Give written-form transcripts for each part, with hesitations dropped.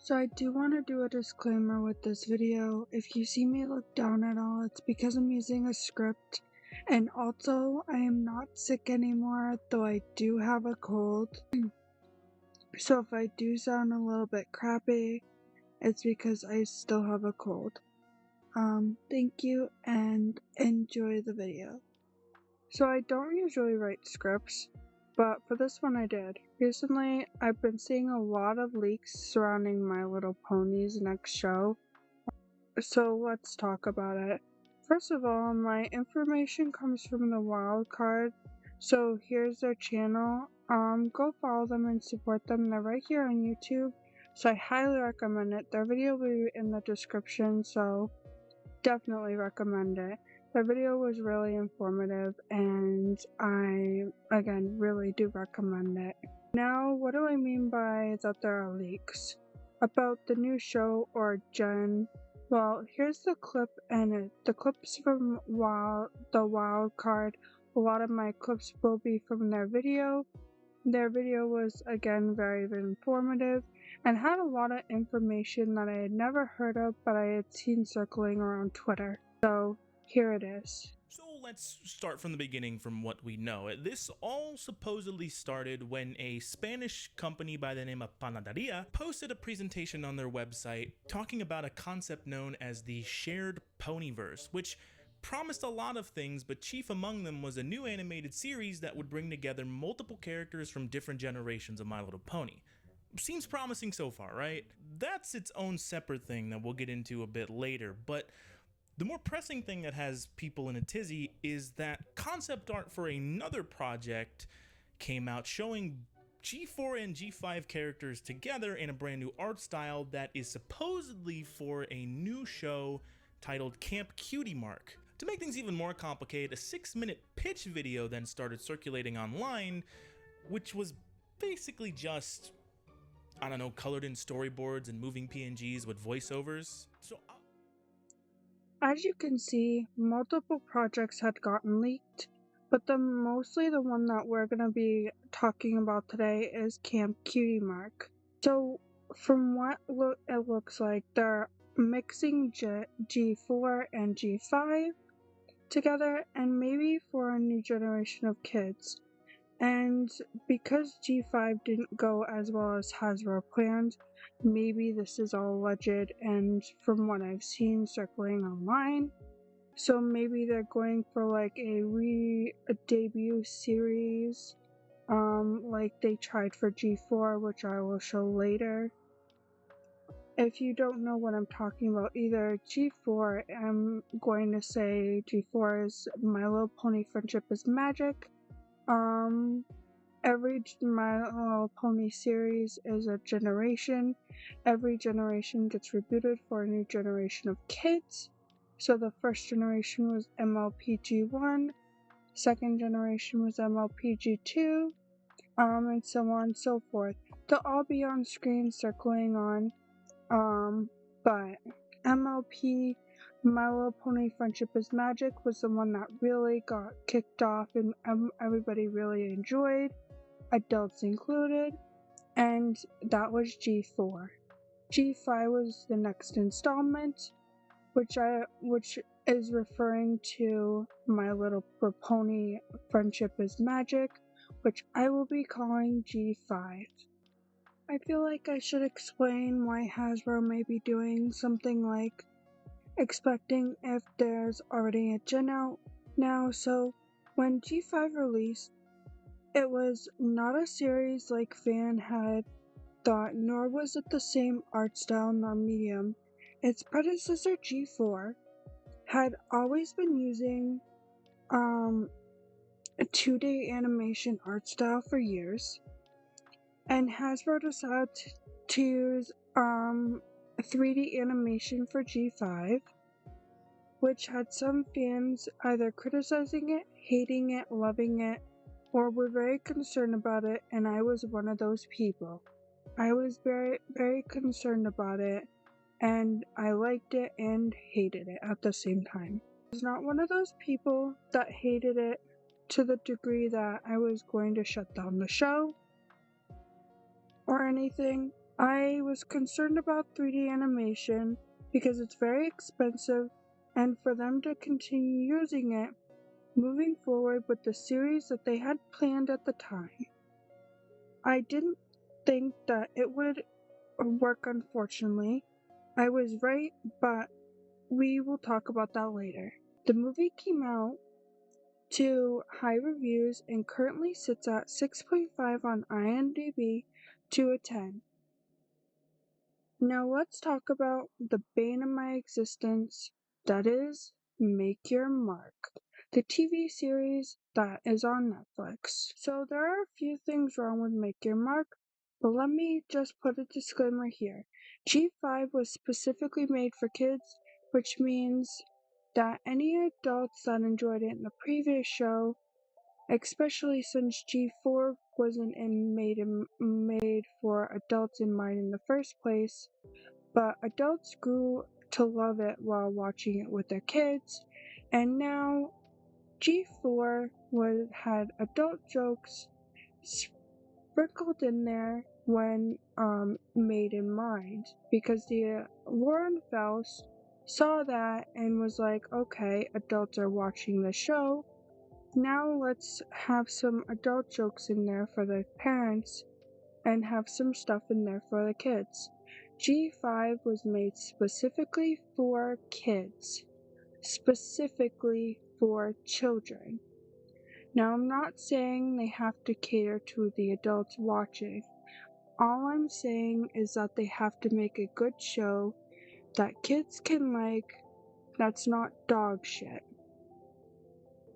So I do want to do a disclaimer with this video. If you see me look down at all, it's because I'm using a script, and also I am not sick anymore, though I do have a cold. So if I do sound a little bit crappy, it's because I still have a cold. Thank you and enjoy the video. So I don't usually write scripts, but for this one I did. Recently, I've been seeing a lot of leaks surrounding My Little Pony's next show, so let's talk about it. First of all, my information comes from the wild card, so here's their channel. Go follow them and support them. They're right here on YouTube, so I highly recommend it. Their video will be in the description, so definitely recommend it. The video was really informative and I, again, really do recommend it. Now, what do I mean by that there are leaks? About the new show or Gen? Well, here's the clip, and the clips from the wild card. A lot of my clips will be from their video. Their video was, again, very informative and had a lot of information that I had never heard of, but I had seen circling around Twitter. So here it is. So let's start from the beginning from what we know. This all supposedly started when a Spanish company by the name of Panaderia posted a presentation on their website talking about a concept known as the shared ponyverse, which promised a lot of things, but chief among them was a new animated series that would bring together multiple characters from different generations of My Little Pony. Seems promising so far, right? That's its own separate thing that we'll get into a bit later, but the more pressing thing that has people in a tizzy is that concept art for another project came out showing G4 and G5 characters together in a brand new art style that is supposedly for a new show titled Camp Cutie Mark. To make things even more complicated, a 6-minute pitch video then started circulating online, which was basically just, I don't know, colored in storyboards and moving PNGs with voiceovers. As you can see, multiple projects had gotten leaked, but mostly the one that we're going to be talking about today is Camp Cutie Mark. So from what it looks like, they're mixing G4 and G5 together, and maybe for a new generation of kids. And because G5 didn't go as well as Hasbro planned, maybe this is all alleged and from what I've seen circling online. So maybe they're going for like a debut series, like they tried for G4, which I will show later. If you don't know what I'm talking about either, G4, I'm going to say G4 is My Little Pony Friendship is Magic. Every My Little Pony series is a generation. Every generation gets rebooted for a new generation of kids. So the first generation was MLP G1, second generation was MLP G2, and so on and so forth. They'll all be on screen circling on. But MLP, My Little Pony Friendship is Magic, was the one that really got kicked off and everybody really enjoyed, adults included, and that was G4. G5 was the next installment, which is referring to My Little Pony Friendship is Magic, which I will be calling G5. I feel like I should explain why Hasbro may be doing something like expecting if there's already a gen out now. So when G5 released, it was not a series like fan had thought, nor was it the same art style nor medium. Its predecessor G4 had always been using a 2D animation art style for years, and Hasbro decided to use 3D animation for G5, which had some fans either criticizing it, hating it, loving it, or were very concerned about it, and I was one of those people. I was very, very concerned about it, and I liked it and hated it at the same time. I was not one of those people that hated it to the degree that I was going to shut down the show or anything. I was concerned about 3D animation because it's very expensive, and for them to continue using it moving forward with the series that they had planned at the time. I didn't think that it would work, unfortunately. I was right, but we will talk about that later. The movie came out to high reviews and currently sits at 6.5 on IMDb to a 10. Now let's talk about the bane of my existence, that is, Make Your Mark, the TV series that is on Netflix. So there are a few things wrong with Make Your Mark, but let me just put a disclaimer here. G5 was specifically made for kids, which means that any adults that enjoyed it in the previous show, especially since G4 wasn't made for adults in mind in the first place, but adults grew to love it while watching it with their kids, and now G4 had adult jokes sprinkled in there when made in mind, because the Lauren Faust saw that and was like, okay, adults are watching the show, now let's have some adult jokes in there for the parents and have some stuff in there for the kids. G5 was made specifically for kids, specifically for children. Now, I'm not saying they have to cater to the adults watching. All I'm saying is that they have to make a good show that kids can like, that's not dog shit.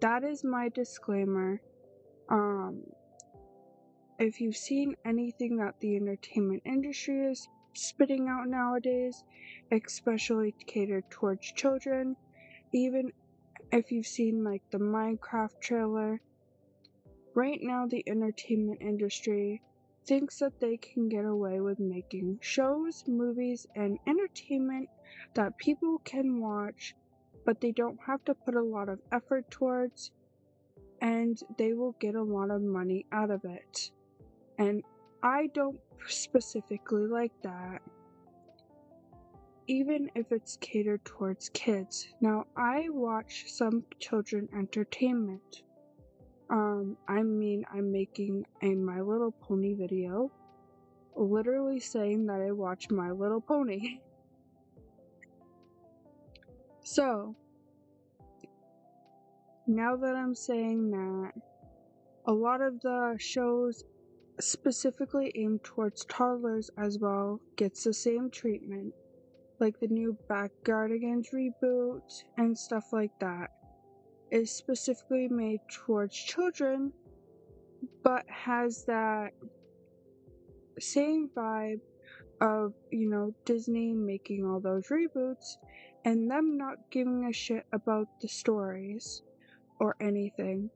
That is my disclaimer. If you've seen anything that the entertainment industry is spitting out nowadays, especially catered towards children, even if you've seen like the Minecraft trailer, right now the entertainment industry thinks that they can get away with making shows, movies, and entertainment that people can watch, but they don't have to put a lot of effort towards, and they will get a lot of money out of it. And I don't specifically like that, even if it's catered towards kids. Now, I watch some children entertainment. I'm making a My Little Pony video, literally saying that I watch My Little Pony. So, now that I'm saying that, a lot of the shows specifically aimed towards toddlers as well gets the same treatment, like the new Backyardigans reboot and stuff like that, is specifically made towards children, but has that same vibe of, Disney making all those reboots and them not giving a shit about the stories or anything.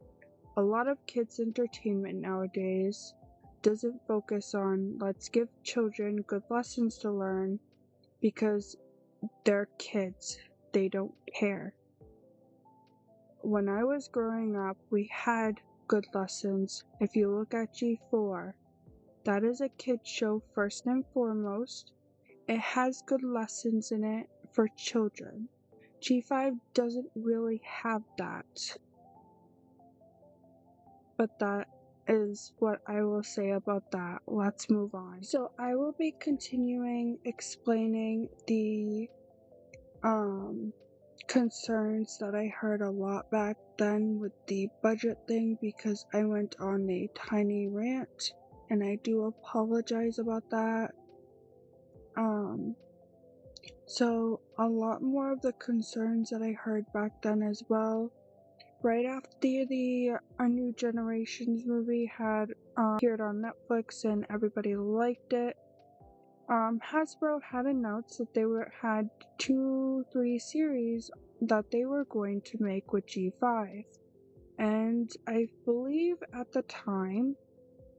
A lot of kids' entertainment nowadays doesn't focus on let's give children good lessons to learn, because they're kids, they don't care. When I was growing up, we had good lessons. If you look at G4, that is a kid's show first and foremost. It has good lessons in it for children. G5 doesn't really have that. But that is what I will say about that. Let's move on. So I will be continuing explaining the concerns that I heard a lot back then with the budget thing, because I went on a tiny rant, and I do apologize about that. So a lot more of the concerns that I heard back then as well. Right after the A New Generations movie had appeared on Netflix and everybody liked it, Hasbro had announced that they had 2-3 series that they were going to make with G5. And I believe at the time,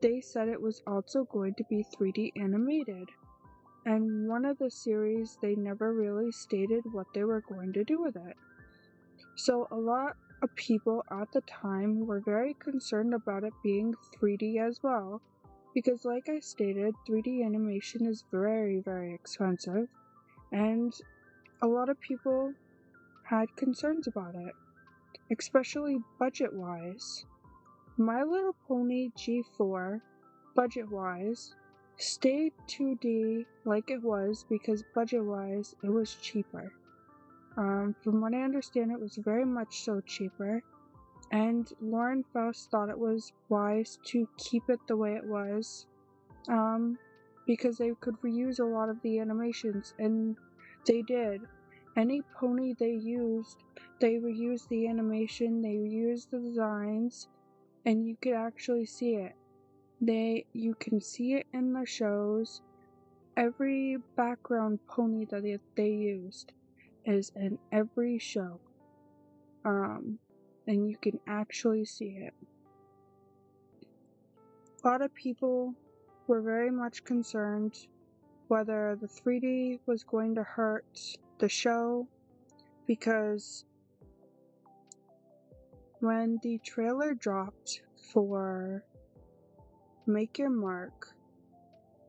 they said it was also going to be 3D animated. And one of the series, they never really stated what they were going to do with it. So a lot of people at the time were very concerned about it being 3D as well. Because like I stated, 3D animation is very, very expensive, and a lot of people had concerns about it, especially budget-wise. My Little Pony G4, budget-wise, stayed 2D like it was because budget-wise it was cheaper. From what I understand, it was very much so cheaper, and Lauren Faust thought it was wise to keep it the way it was, because they could reuse a lot of the animations, and they did. Any pony they used, they reused the animation, they reused the designs, and you could actually see it. You can see it in the shows. Every background pony that they used is in every show. And you can actually see it. A lot of people were very much concerned whether the 3D was going to hurt the show, because when the trailer dropped for Make Your Mark,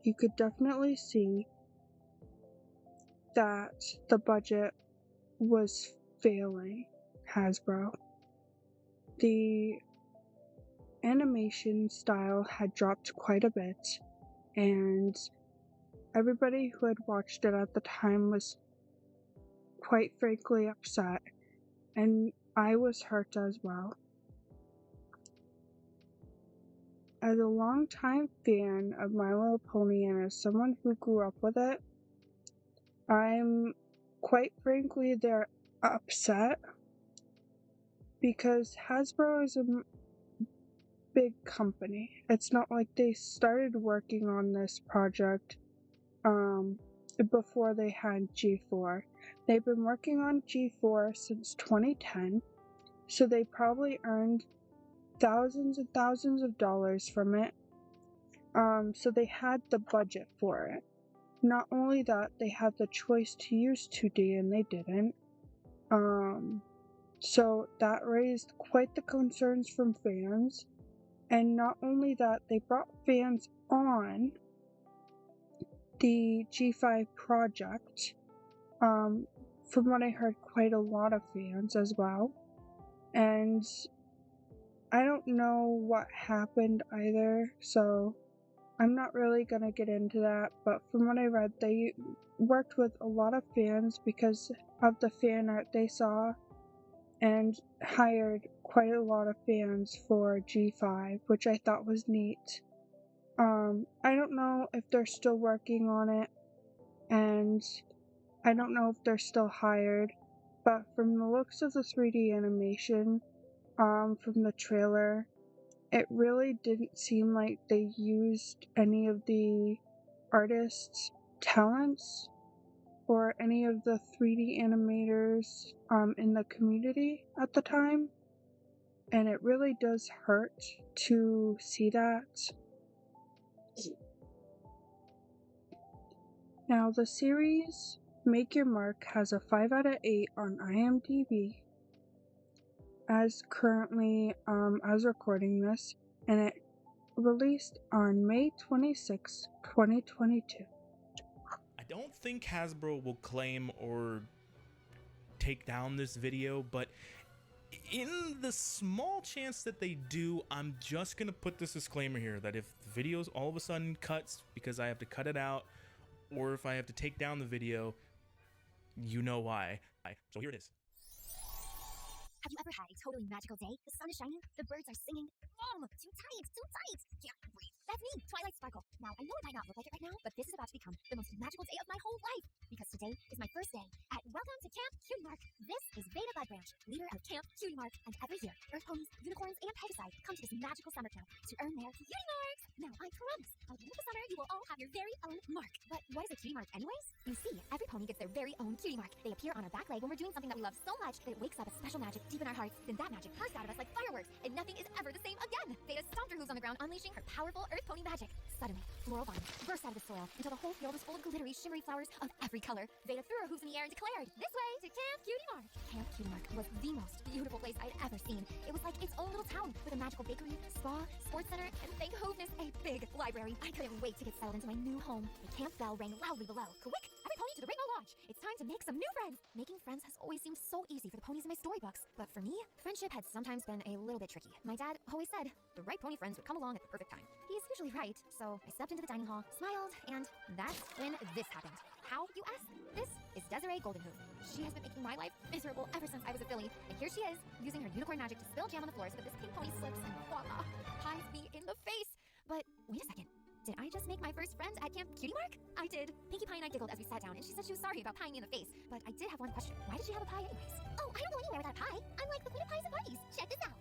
you could definitely see that the budget was failing Hasbro. The animation style had dropped quite a bit, and everybody who had watched it at the time was quite frankly upset, and I was hurt as well. As a longtime fan of My Little Pony and as someone who grew up with it, I'm quite frankly they're upset, because Hasbro is a big company. It's not like they started working on this project before they had G4. They've been working on G4 since 2010, so they probably earned thousands and thousands of dollars from it. So they had the budget for it. Not only that, they had the choice to use 2D and they didn't. So that raised quite the concerns from fans. And not only that, they brought fans on the G5 project. From what I heard, quite a lot of fans as well. And I don't know what happened either, so I'm not really gonna get into that, but from what I read, they worked with a lot of fans because of the fan art they saw, and hired quite a lot of fans for G5, which I thought was neat. I don't know if they're still working on it, and I don't know if they're still hired, but from the looks of the 3D animation, from the trailer, it really didn't seem like they used any of the artists' talents or any of the 3D animators in the community at the time, and it really does hurt to see that. Now, the series Make Your Mark has a 5 out of 8 on IMDb as currently as recording this, and it released on May 26, 2022. I don't think Hasbro will claim or take down this video, but in the small chance that they do, I'm just gonna put this disclaimer here that if the video all of a sudden cuts because I have to cut it out, or if I have to take down the video, you know why. So here it is. Have you ever had a totally magical day? The sun is shining, the birds are singing. Oh, too tight, too tight. Can't breathe. That's me, Twilight Sparkle. Now, I know it might not look like it right now, but this is about to become the most magical day of my whole life. Because today is my first day at Welcome to Camp Cutie Mark. This is Veda Bloodbranch, leader of Camp Cutie Mark. And every year, Earth ponies, unicorns, and Pegasi come to this magical summer camp to earn their cutie marks. Now, I promise, by the end of the summer, you will all have your very own mark. But what is a cutie mark? mark anyways? You see, every pony gets their very own cutie mark. They appear on our back leg when we're doing something that we love so much that it wakes up a special magic deep in our hearts. Then that magic bursts out of us like fireworks, and nothing is ever the same again. Veda stomped her hooves on the ground, unleashing her powerful earth pony magic. Suddenly, floral vines burst out of the soil until the whole field was full of glittery, shimmery flowers of every color. Veda threw her hooves in the air and declared, "This way to Camp Cutie Mark." Camp Cutie Mark was the most beautiful place I'd ever seen. It was like its own little town with a magical bakery, spa, sports center, and thank goodness, a big library. I couldn't wait to get settled into my new home. The camp bell rang loudly below. Quick! Every pony to the Rainbow Lodge! It's time to make some new friends! Making friends has always seemed so easy for the ponies in my storybooks, but for me, friendship had sometimes been a little bit tricky. My dad always said the right pony friends would come along at the perfect time. He's usually right, so I stepped into the dining hall, smiled, and that's when this happened. How, you ask? This is Desiree Goldenhoof. She has been making my life miserable ever since I was a filly, and here she is, using her unicorn magic to spill jam on the floor so that this pink pony slips and voila, pies me in the face. But wait a second. Did I just make my first friend at Camp Cutie Mark? I did. Pinkie Pie and I giggled as we sat down, and she said she was sorry about pieing me in the face. But I did have one question. Why did she have a pie anyways? Oh, I don't go anywhere without a pie. I'm like the queen of pies and parties. Check this out.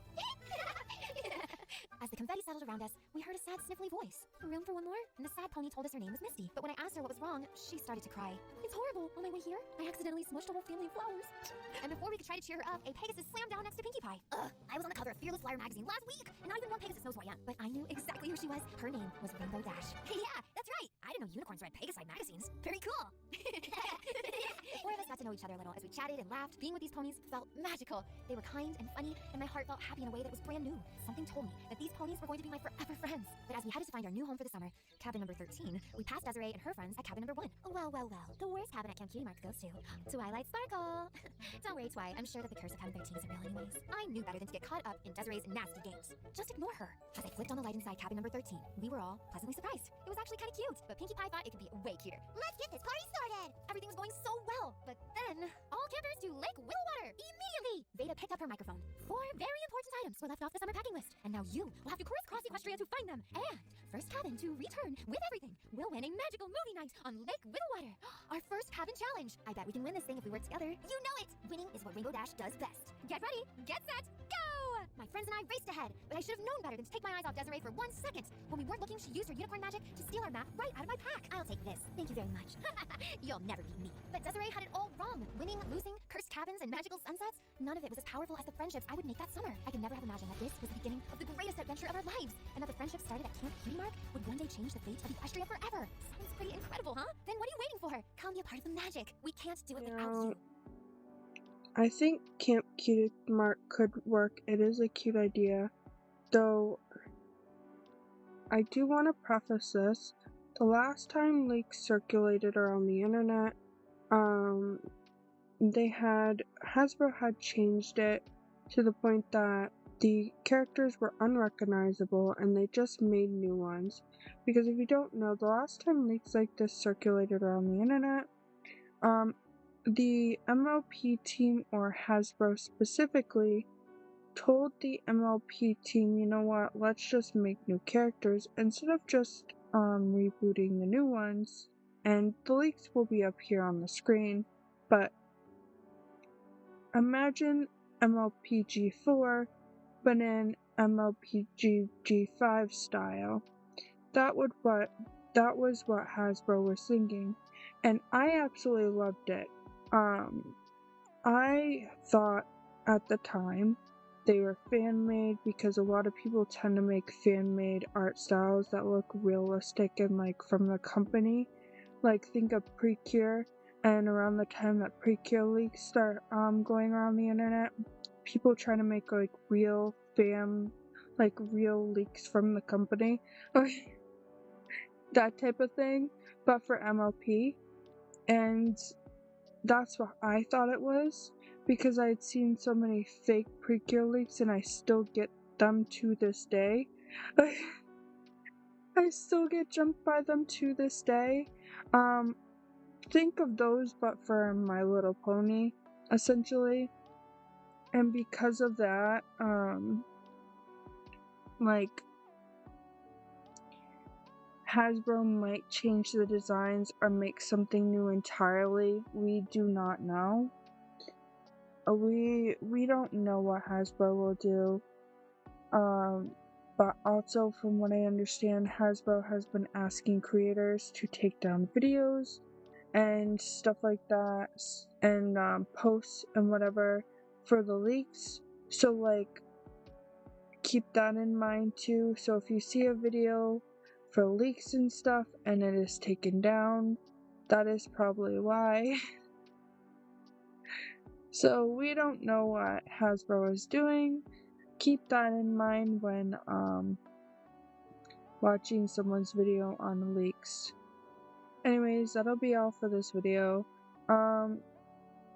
As the confetti settled around us, we heard a sad, sniffly voice. Room for one more? And the sad pony told us her name was Misty. But when I asked her what was wrong, she started to cry. It's horrible. On my way here, I accidentally smushed a whole family of flowers. And before we could try to cheer her up, a Pegasus slammed down next to Pinkie Pie. I was on the cover of Fearless Flyer magazine last week, and not even one Pegasus knows who I am. But I knew exactly who she was. Her name was Rainbow Dash. Yeah, that's right. I didn't know unicorns read Pegasus magazines. Very cool. Four of us got to know each other a little as we chatted and laughed. Being with these ponies felt magical. They were kind and funny, and my heart felt happy in a way that was brand new. Something told me that these ponies were going to be my forever friends. But as we headed to find our new home for the summer, cabin number 13, we passed Desiree and her friends at cabin number 1. Well. The worst cabin at Camp Cutie Mark goes to Twilight Sparkle. Don't worry, Twi. I'm sure that the curse of cabin 13 isn't real anyways. I knew better than to get caught up in Desiree's nasty games. Just ignore her. As I flipped on the light inside cabin number 13, we were all pleasantly surprised. It was actually kind of cute, but Pinkie Pie thought it could be way cuter. Let's get this party started! Everything was going so well, but then all campers to Lake Willowwater immediately! Veda picked up her microphone. 4 very important items were left off the summer packing list, and now you will have to crisscross Equestria to find them. And first cabin to return with everything will win a magical movie night on Lake Willowwater. Our first cabin challenge. I bet we can win this thing if we work together. You know it! Winning is what Rainbow Dash does best. Get ready, get set, go! My friends and I raced ahead, but I should have known better than to take my eyes off Desiree for 1 second. When we weren't looking, she used her unicorn magic to steal our map right out of my pack. I'll take this. Thank you very much. You'll never beat me. But Desiree had it all wrong. Winning, losing, cursed cabins, and magical sunsets. None of it was as powerful as the friendships I would make that summer. I could never have imagined that this was the beginning of the greatest adventure of our lives, and that the friendship started at Camp Cutie Mark would one day change the fate of Equestria forever. Sounds pretty incredible, huh? Then what are you waiting for? Come be a part of the magic. We can't do it without you. I think Camp Cutie Mark could work. It is a cute idea. Though, I do want to preface this. The last time leaks circulated around the internet, Hasbro had changed it to the point that the characters were unrecognizable and they just made new ones. Because if you don't know, the last time leaks like this circulated around the internet, the MLP team, or Hasbro specifically, told the MLP team, you know what, let's just make new characters instead of just rebooting the new ones. And the leaks will be up here on the screen, but imagine MLP G4, but in MLP G5 style. That was what Hasbro was thinking, and I absolutely loved it. I thought at the time they were fan-made because a lot of people tend to make fan-made art styles that look realistic and like from the company. Like think of Precure, and around the time that Precure leaks start going around the internet, people trying to make like real leaks from the company. That type of thing, but for MLP. And that's what I thought it was, because I had seen so many fake Precure leaks and I still get them to this day. I still get jumped by them to this day. Think of those but for My Little Pony, essentially. And because of that, Hasbro might change the designs or make something new entirely. We do not know. We don't know what Hasbro will do. But also from what I understand, Hasbro has been asking creators to take down videos and stuff like that, and posts and whatever for the leaks. So like keep that in mind too. So if you see a video for leaks and stuff and it is taken down, that is probably why. So we don't know what Hasbro is doing. Keep that in mind when watching someone's video on leaks. Anyways, that'll be all for this video.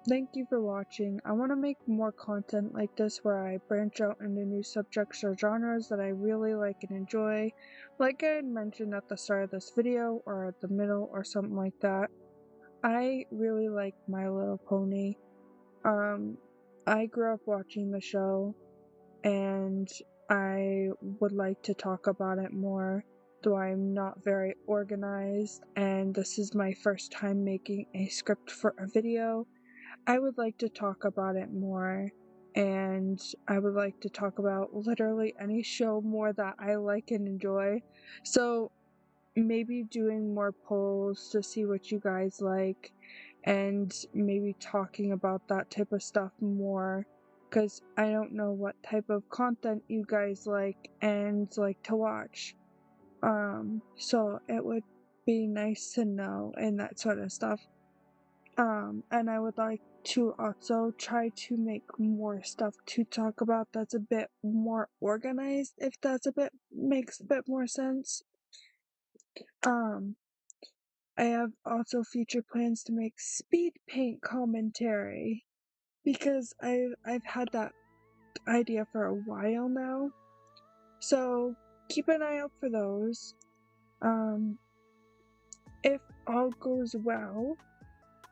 Thank you for watching. I want to make more content like this where I branch out into new subjects or genres that I really like and enjoy. Like I had mentioned at the start of this video or at the middle or something like that, I really like My Little Pony. I grew up watching the show and I would like to talk about it more, though I'm not very organized and this is my first time making a script for a video. I would like to talk about it more, and I would like to talk about literally any show more that I like and enjoy. So maybe doing more polls to see what you guys like, and maybe talking about that type of stuff more, because I don't know what type of content you guys like and like to watch. So it would be nice to know and that sort of stuff. And I would like to also try to make more stuff to talk about that's a bit more organized, if that's makes a bit more sense. I have also future plans to make speed paint commentary because I've had that idea for a while now. So keep an eye out for those. If all goes well,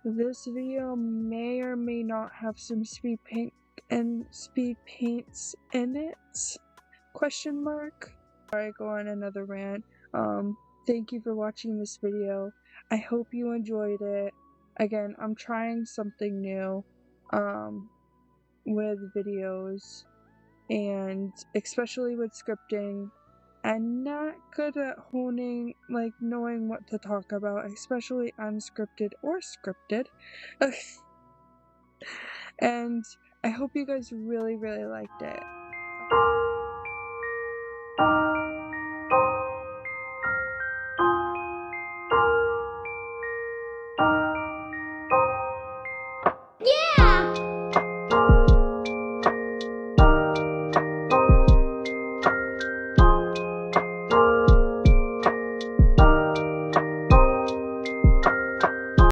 this video may or may not have some speed paints in it? Question mark. Before I go on another rant, thank you for watching this video. I hope you enjoyed it. Again, I'm trying something new, with videos, and especially with scripting. I'm not good at knowing what to talk about, especially unscripted or scripted. And I hope you guys really, really liked it.